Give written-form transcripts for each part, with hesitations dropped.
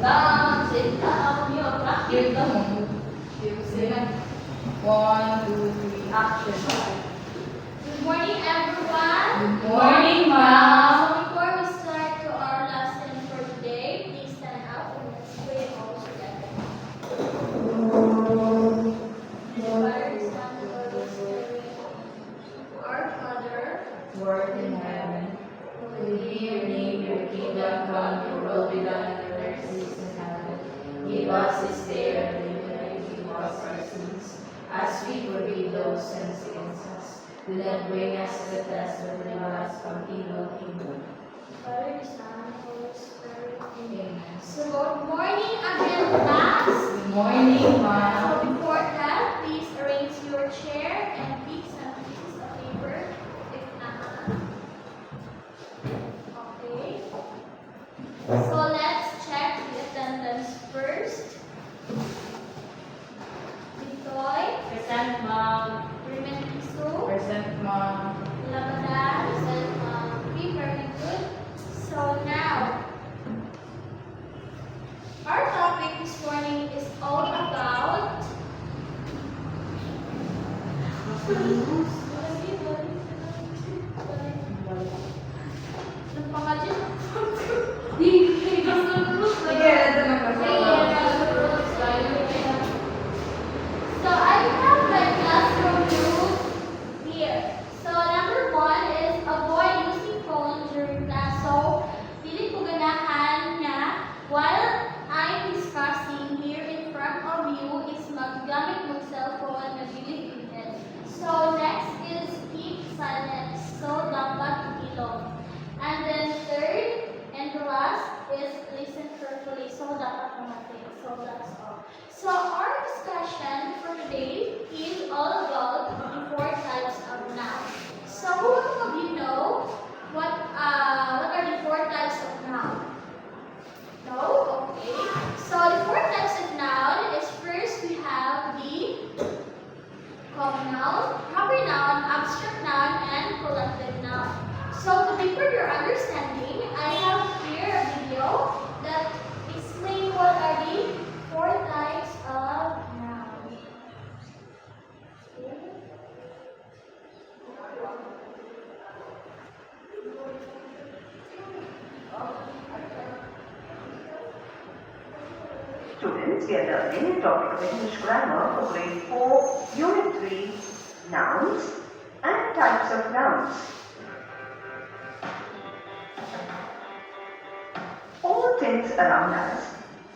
down, sit down, your practice. One, two, three, action. Good morning, everyone. Good morning, ma'am. So before we start to our lesson for today, please stand up and let's pray all together. Father, the Son, and the Holy Spirit. Our Father, who art in heaven, hallowed be your name, your kingdom come, your will be done on earth as it is in heaven. Give us this day our daily bread, and forgive us our sins, as we forgive those who sin against us. Do not bring us to the test, but deliver us from evil. Amen. Father, the Son, and the Holy Spirit. Amen. So good morning again, class. Good morning, So ma'am. before that, please arrange your chair and pick some pieces of paper if not. Okay. So let's check the attendance first. Bitoy, Present, ma'am. Rementiso, Present, ma'am. Lamadan, be very good. So now, our topic this morning is all about Sige, ito na po. So I have my classroom group here. So number 1 is avoid using phone during class. So dili ko ganahan na while I'm discussing here in front of you is maggamit mo cellphone na dili needed. So next is keep silent. So dapat ilong. And then third and the last is listen carefully. So dapat pumating. So that's all. So our discussion for today is all about the 4 types of noun. So who of you know what are the 4 types of noun? No? Okay. So the 4 types of noun is first we have the common noun, proper noun, abstract noun, and collective noun. So to deepen your understanding, I have here a video that explains what are the 4 types of noun. Students, we are learning the topic of English grammar for grade 4, unit 3, nouns and types of nouns. All things around us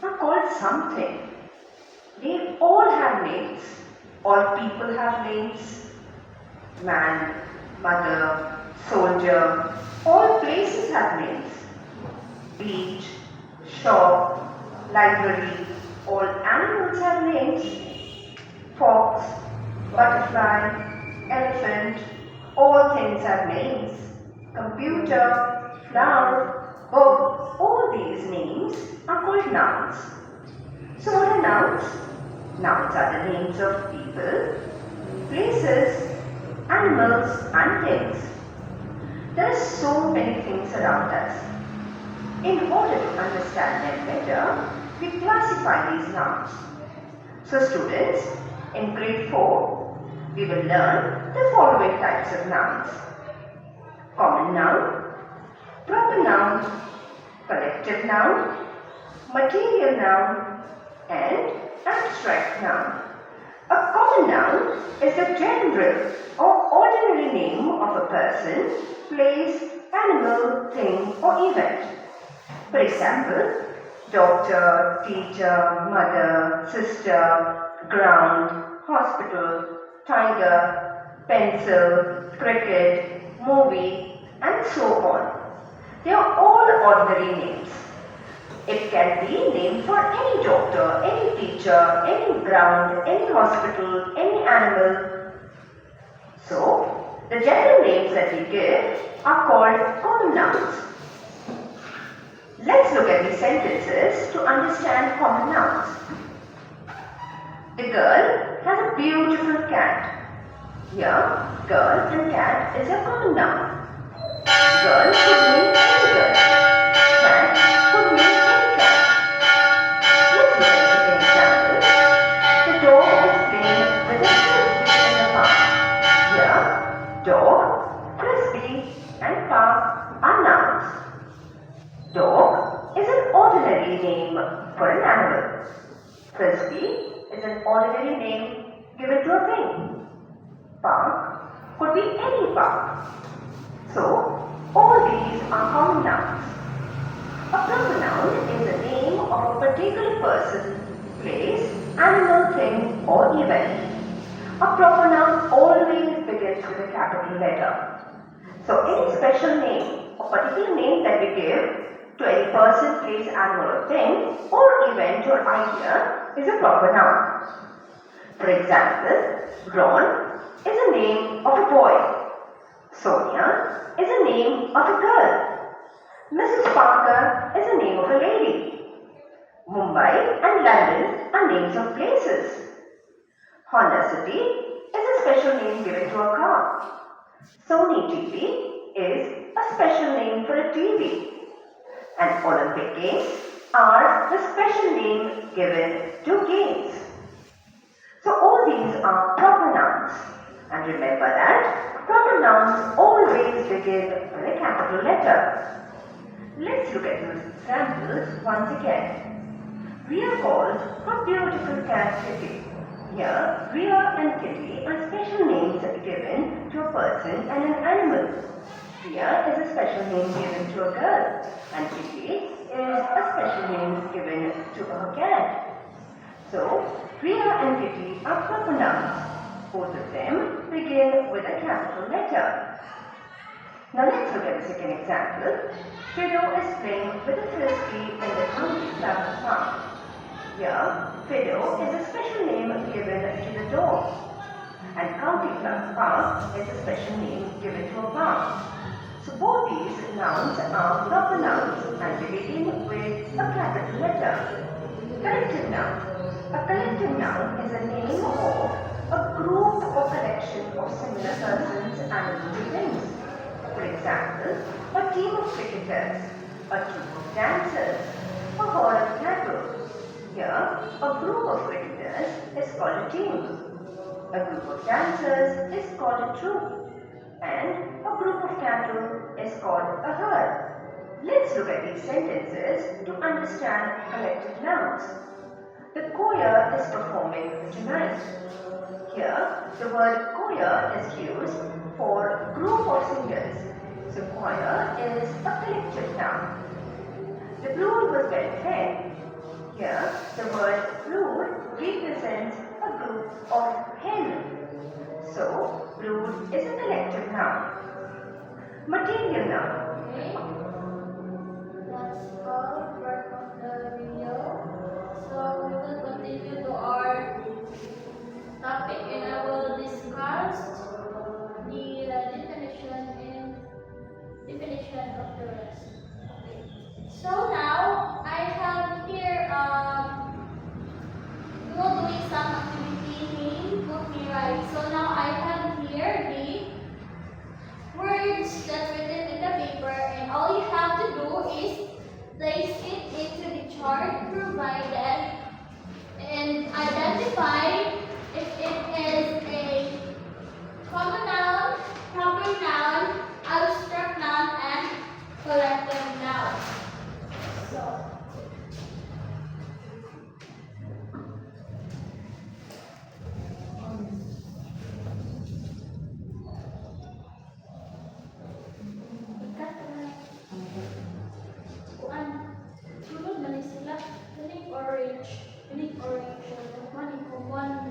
are called something. They all have names. All people have names. Man, mother, soldier, all places have names. Beach, shop, library, all animals have names. Fox, butterfly, elephant, all things have names. Computer, flower, book, all these names are called nouns. So what are nouns? Nouns are the names of people, places, animals and things. There are so many things around us. In order to understand them better, we classify these nouns. So students, in grade 4, we will learn the following types of nouns. Common noun, proper noun, collective noun, material noun, and abstract noun. A common noun is the general or ordinary name of a person, place, animal, thing, or event. For example, doctor, teacher, mother, sister, ground, hospital, tiger, pencil, cricket, movie, and so on. They are all ordinary names. It can be named for any doctor, any teacher, any ground, any hospital, any animal. So, the general names that we give are called common nouns. Let's look at these sentences to understand common nouns. The girl has a beautiful cat. Here, girl and cat is a common noun. Girl could mean any girl. Cat could mean any cat. Dog, frisbee, and park are nouns. Dog is an ordinary name for an animal. Frisbee is an ordinary name given to a thing. Park could be any park. So, all these are common nouns. A proper noun is a name of a particular person, place, animal, thing, or event. A proper noun always begins with a capital letter. So, any special name or particular name that we give to any person, place, animal, or thing, or event or idea is a proper noun. For example, Ron is a name of a boy. Sonia is a name of a girl. Mrs. Parker is a name of a lady. Mumbai and London are names of places. Honda City is a special name given to a car. Sony TV is a special name for a TV. And Olympic Games are the special name given to games. So all these are proper nouns. And remember that proper nouns always begin with a capital letter. Let's look at those examples once again. We are called a beautiful cat Kitty. Here, Rhea and Kitty are special names given to a person and an animal. Rhea is a special name given to a girl, and Kitty is a special name given to her cat. So, Rhea and Kitty are proper nouns. Both of them begin with a capital letter. Now let's look at the second example. Fido is playing with a frisbee in the county club park. Here, Fido is a special name given to the dog, and county club park is a special name given to a park. So both these nouns are proper nouns and they begin with a capital letter. Collective noun. A collective noun is a name of a group or collection of similar persons, animals, and things. For example, a team of cricketers, a troop of dancers, a herd of cattle. Here, a group of cricketers is called a team. A group of dancers is called a troop. And a group of cattle is called a herd. Let's look at these sentences to understand collective nouns. The choir is performing tonight. Here, the word choir is used for group of singers. So choir is a collective noun. The brood was well fed. Here, the word brood represents a group of hen. So, brood is a collective noun. Material noun. Okay. That's all work of the video. So we will continue to our topic and I will discuss the definition of the rest. Okay. So now I have here we will doing some activity in book rewrite. So now I have here the words that's written in the paper and all you have to do is place it into the chart provided and identify if it is a common noun, proper noun, abstract noun, and collective noun. So, sunod man sila, galing orange, money common.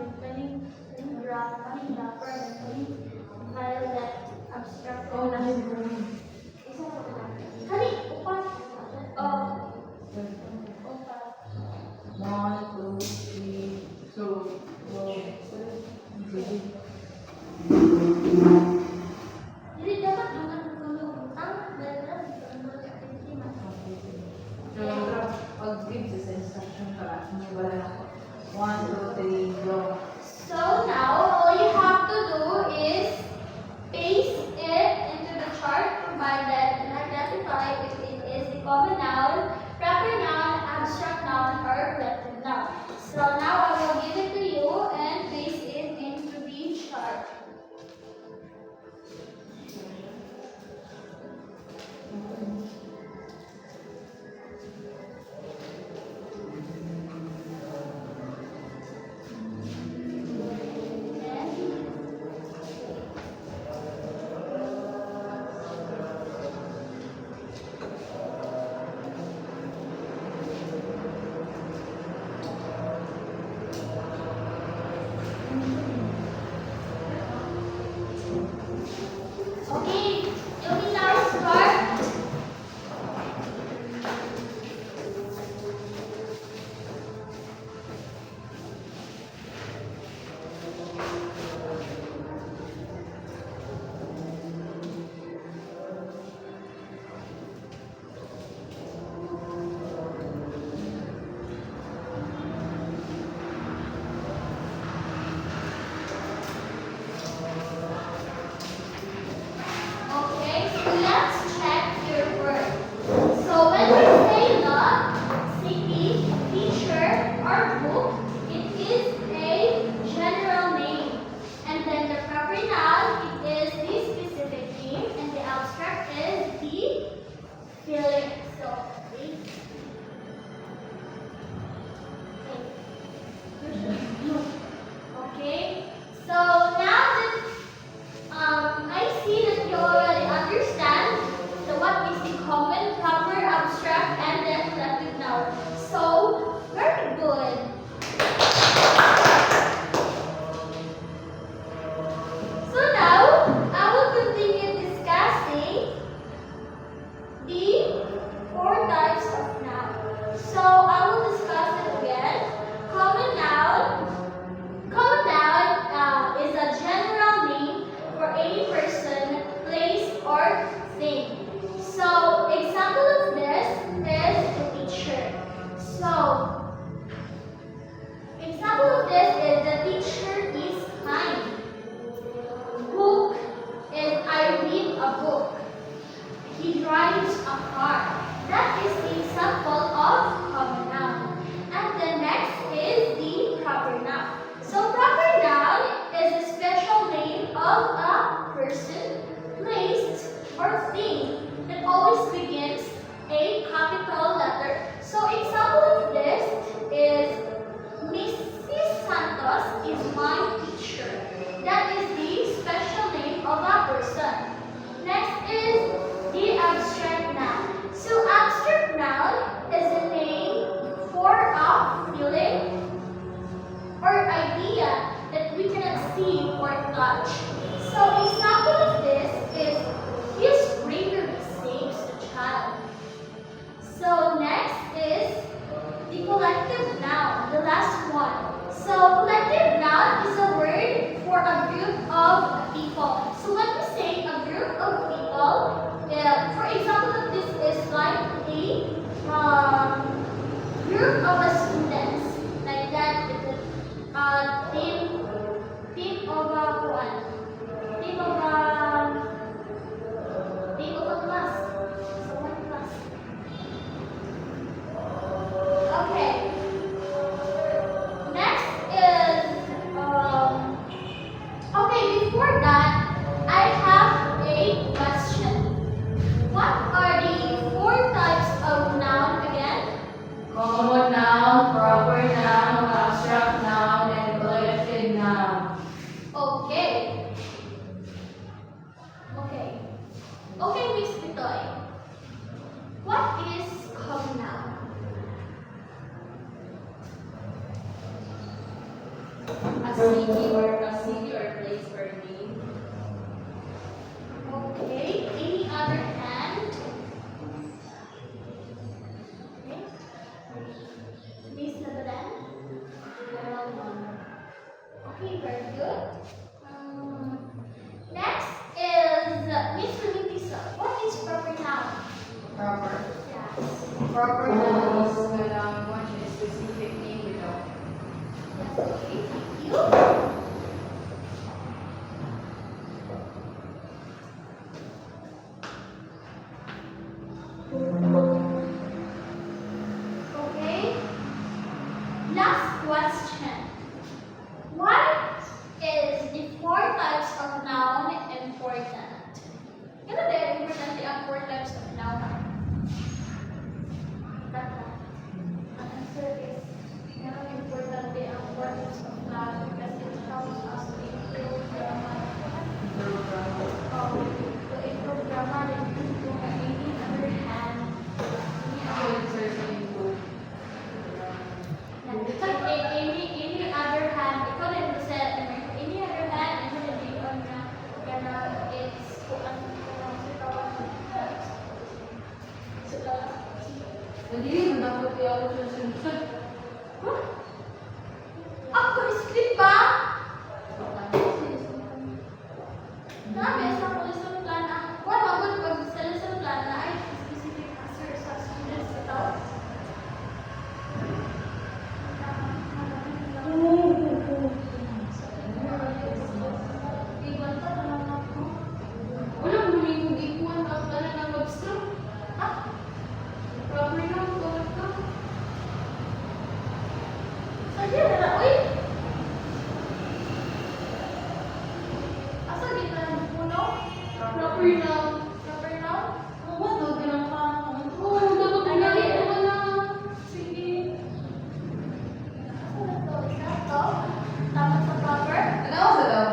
already understand what is the common, proper, abstract, and then collective noun. So, very good. So now, I will continue discussing the four types of noun. So, I will discuss it again. Common noun. Common noun is a general name for any person, place, or thing. So, example of this is the teacher. So, example of this is the teacher is kind. Book is I read a book. He drives a car. That is the example of common noun. And the next is the proper noun. So proper noun is a special name of a person, place, or thing that always begins a capital letter. So example of this is Mrs. Santos is my teacher. That is the special name of a person. Next is the abstract noun. So abstract noun is a name for a feeling or idea that we cannot see or touch. So example of this is his bravery saves the child. So next is the collective noun, the last one. So collective noun is a word for a group of people. So when we say a group of people, for example of this is like a group of students, like that. Team of a one, team of a class. So one class. Okay. Next is okay. Before that, I have a question. What are the four types of noun again? Common noun, proper noun, abstract noun, and collective noun. Okay. Okay. Okay, Miss Pitoy. What is common noun? A city or place or name. Okay. Any other hand? Okay. Miss Nabadan? Okay, very good. Next is Miss Lumintisa. What is proper noun? Proper. Yes. Proper noun is the noun which is specific name without. Okay, thank you. Okay. Last question. What is the four types of noun important? Kano ba important ang four types of noun? Ang answer is kano important ang four types of noun because it helps us to improve grammar. To improve grammar and to any other hand. Any other hand, ikaw na yung set, any other hand, ito na yung on na, gana, it's, kung ano, Hindi mo dapat i-out yung sunod. huh? Ako, split ba? Grabe, sa lesson plan, wala magod pag sa lesson plan na ay specific answer sa students ito. Wala mo yung ikuan ang tanan ng abstract. Proper noun, correct ka. Sabi na, uy! Asa kita ng puno? Proper noun. Proper noun? Oo, daw ganang ka. Oo, dapat Ang galing pinali naman na. Sige. Asa na to? Isa to? Tama sa proper? Ano sa daw?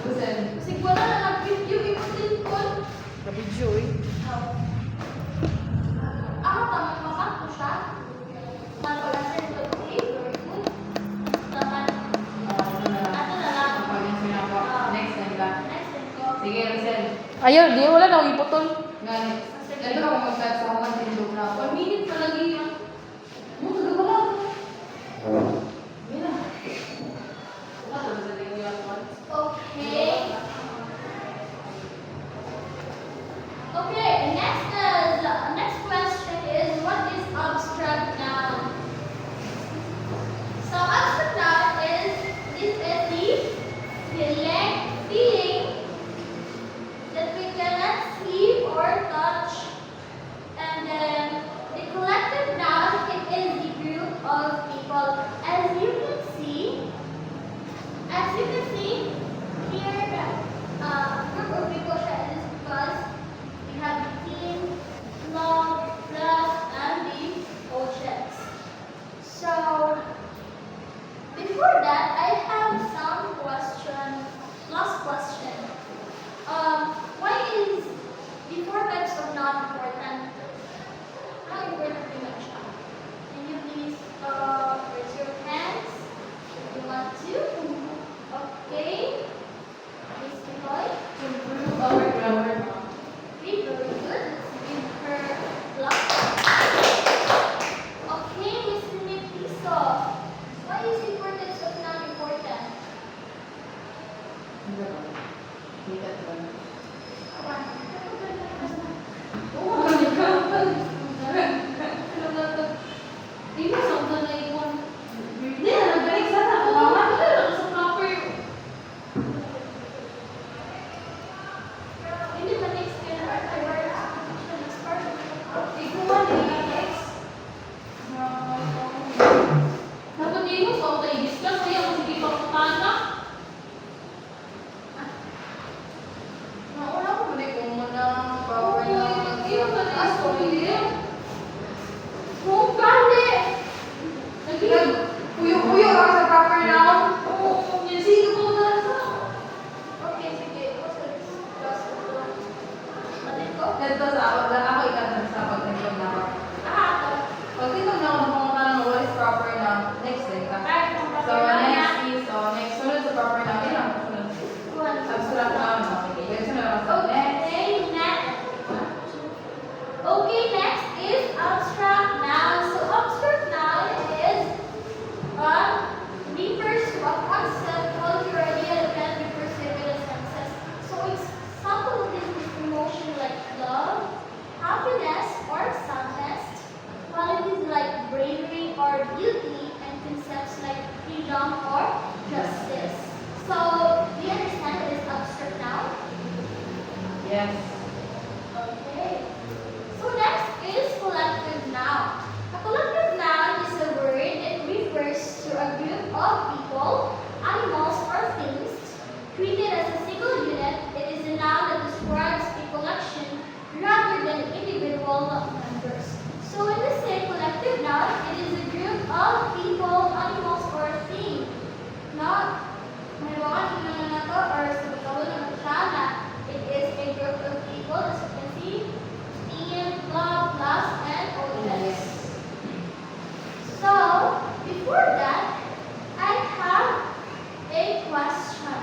Busen. Kasi wala na nag-review yung din ko send. Ayaw, di wala na akong iputol. Ganit. Ito ako mag-cut sa mga tindog na. 1 minute pa lagi yun. Mo, taga pa lang. Mira. Wala ba sa tingin yung one? Okay. Okay, next question is what is abstract noun? So abstract noun is feeling that we cannot see or touch, and then the collective noun it is the group of people. As you can see here, group of people siya is because we have the team, long, plus, and the oceans. So, before that, I have some last question. Why is the 4 types of not important? How important do you siya? Can you please raise your hands if you want to? Okay. Miss Nicole? Improve our grammar. Okay, very good. Let's give her clap. Okay, Miss Nitiso. Why is the importance of non-important? Hindi ba? Hindi ka ba? Oh, Di ba something na ikon? Hindi na, nagbalik sana. Mama, wala na sa proper. hindi ba next year our words next part? Ikuha din ang ex. Dapat di mo sa auto i-discuss kaya sige pagpapana. Nauna ko ba kung muna power na aso hindi. Oh, bali! Puyo-puyo ako sa proper noun. Oo, yan sige ko na sa. Okay, sige. Natin ko? Ito sa ako ikat sa pagtitog na ako. Ah, Pagtitog na ako ng mga parang what is proper noun, next day ka. So next sunod sa proper noun, yun ang sunod. Abstract noun, okay. Pwede sunod ako sa next. Okay, next is abstract noun. So abstract noun is refers to a concept, quality, or idea that can be perceived with the senses. So example of this is emotion like love, happiness, or sadness. Qualities like bravery or beauty, and concepts like freedom or justice. So do you understand what is abstract noun? Yes. Okay. So next is collective noun. A collective noun is a word that refers to a group of people, animals, or things treated as a single unit. It is a noun that describes a collection rather than individual members. So when we say collective noun, it is a group of people, animals, or things. Not may mga tingnan na to or sa pagkawal ng siya na it is a group of people, as you can see, team, club, class, and audience. So, before that, I have a question.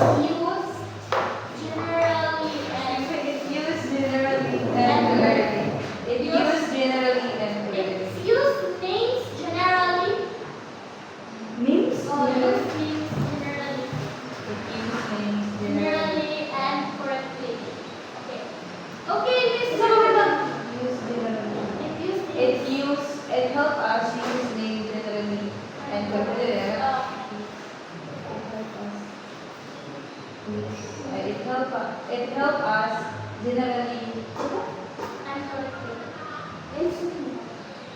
used generally and It's used generally and rarely. It used generally and rarely. it's used names generally. Means Oh, used names generally. It used names generally. Generally and correctly. Okay. Okay, Miss Isa Rose. naman lang. Used generally. It help us use names generally and correctly. It help us generally. And correctly.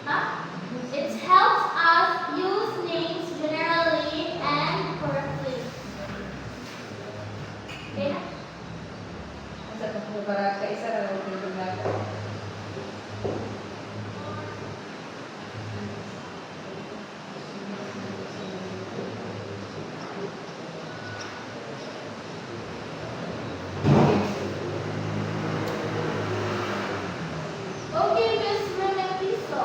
Huh? It helps us use names generally and correctly. Okay na? Sa para kaisa ra lang yung natin. Okay, Miss Remetiso.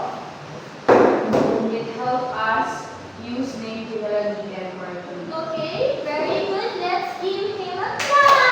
It help us use name generally and correctly. Okay, very good. Let's give him a clap.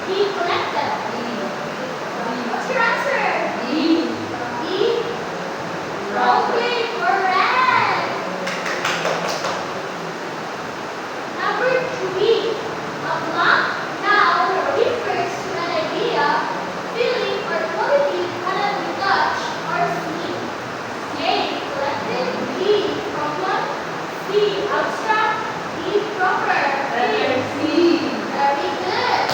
D. Collected. What's your answer? D. D. Okay, correct. Number 3. A blank noun refers to an idea, feeling, or quality that cannot be touched or seen. A. Collective. B. Problem. C. Abstract. D. Proper. Letter C. Very good.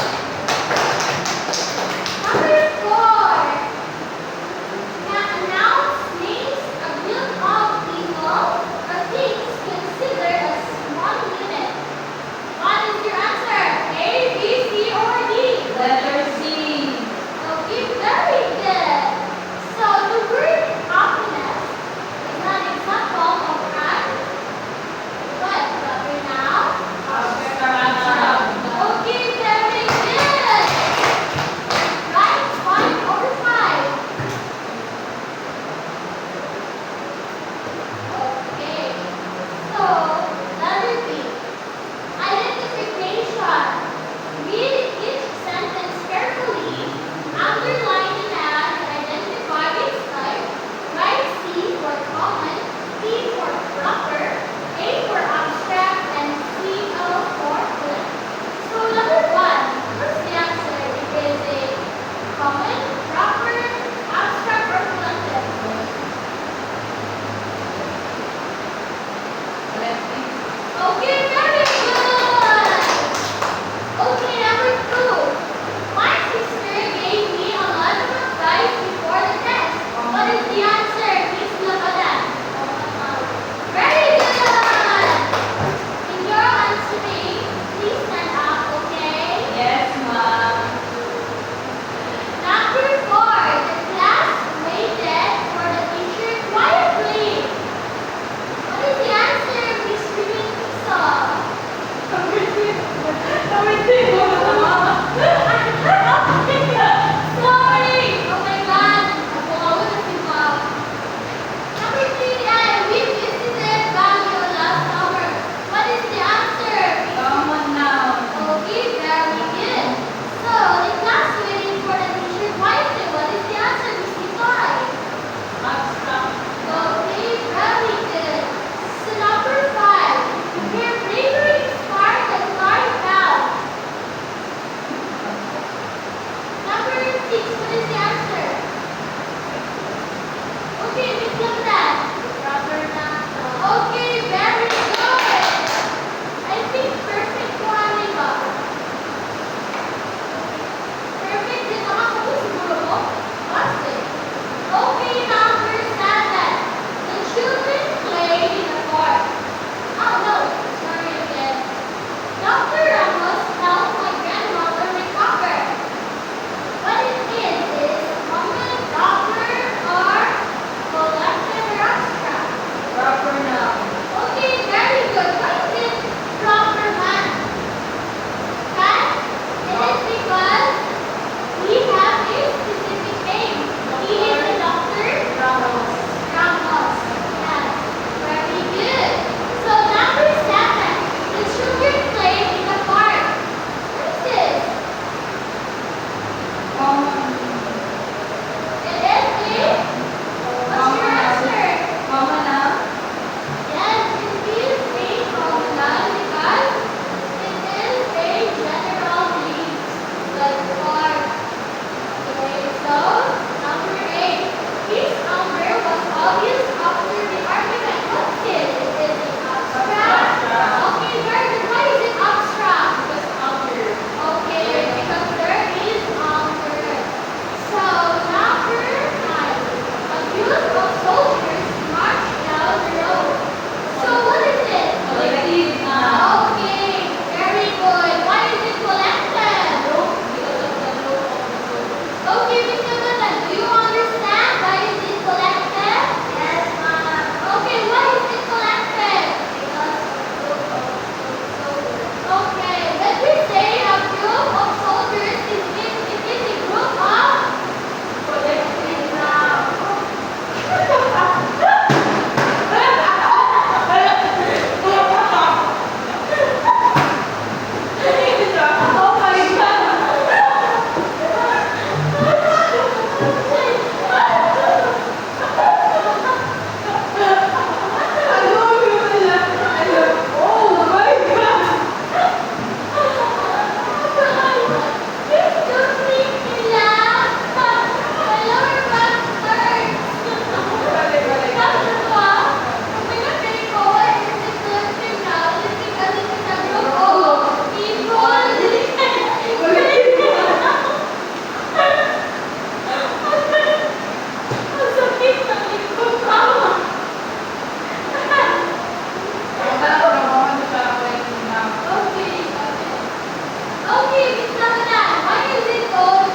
Miss Lavana, why is it called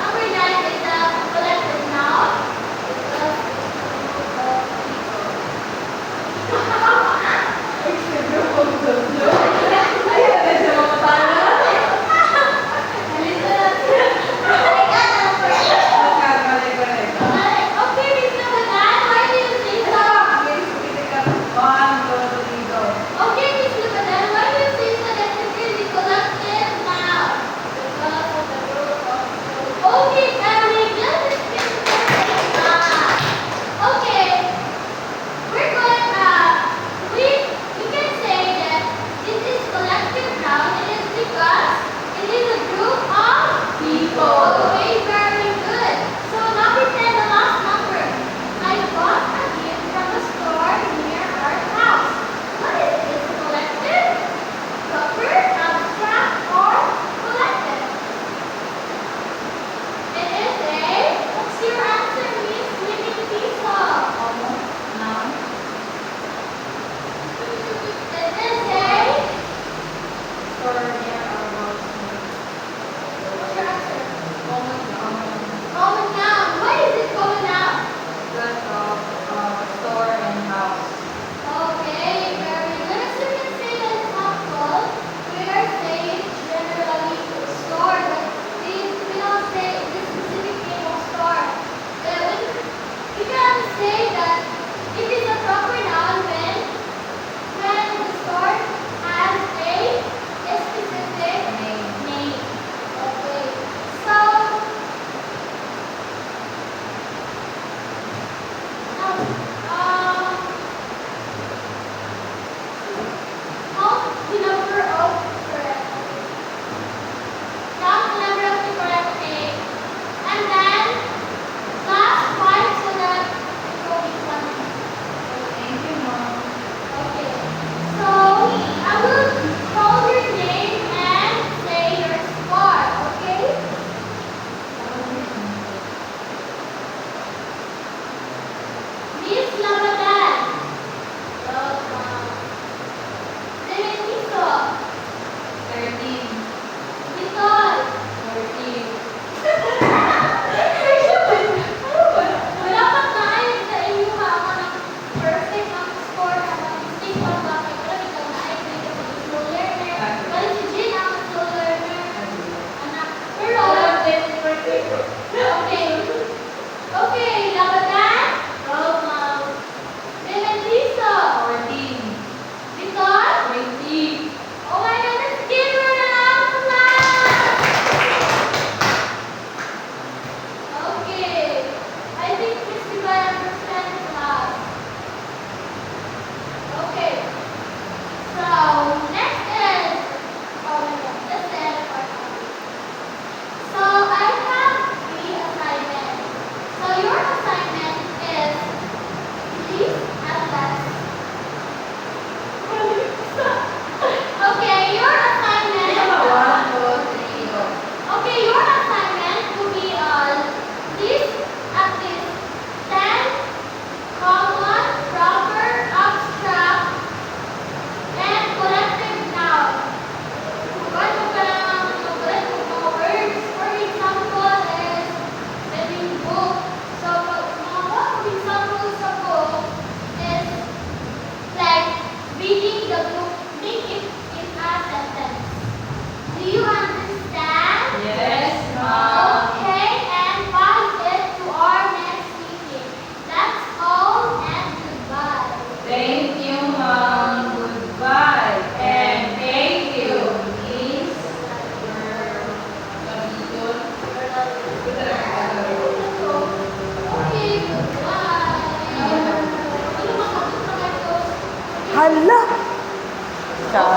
number 9 is a collective noun? Okay, Miss Lavana, why do you say so? Okay, Miss Lavana, why do you say so that it is a collective noun? Because of the group of people. Okay, Eric, let's explain the Okay, we're going we can say that this is collective noun. It is because it is a group of people. Okay, very good. So number 10, the last number. I bought a gift from a store near our house. What is this? Collective, proper, abstract, or collective? It is a. What's your answer, Miss Living Pizza? It is a. What's your answer? Common noun. Why is it common noun? Okay, very good. So we can say that example, we are saying generally store, but we don't say the specific name of store. We can say that it is a proper noun when the store has a specific name. Okay. So now count the number of correct. Count the number of the correct name. And then last 5 so that it will be funny. Okay. So I will call your name and say your score. Okay? Miss Lamadan. Welcome. Benedito. Nicole. Wala pa tayo sa inyo ako ng perfect ang score na mag-mistake pa ba kayo? Wala ikaw na ay kayo ng slow learner. Wala si Jean ang slow learner. Anak. Pero, okay. Okay, Lamadan. Go, ma'am. Benedito. Nicole. Oh my God, let's give her an applause! Okay, I think Miss Diba understands class. Okay, so next is, oh my God, that's the end of our topic. So I have 3 assignments. So your assignment is, please atlas. Okay, your assignment. Okay, your assignment will be list at least 10 common, proper, abstract, and collective noun. What are the collective words? For example, is reading book. So, mga examples sa book is like reading the book, make it in a sentence. Do you understand? Okay, and pass it to our next meeting. That's all and goodbye. Thank you, Mom. Goodbye. And thank you, Miss. Okay, goodbye. Hala!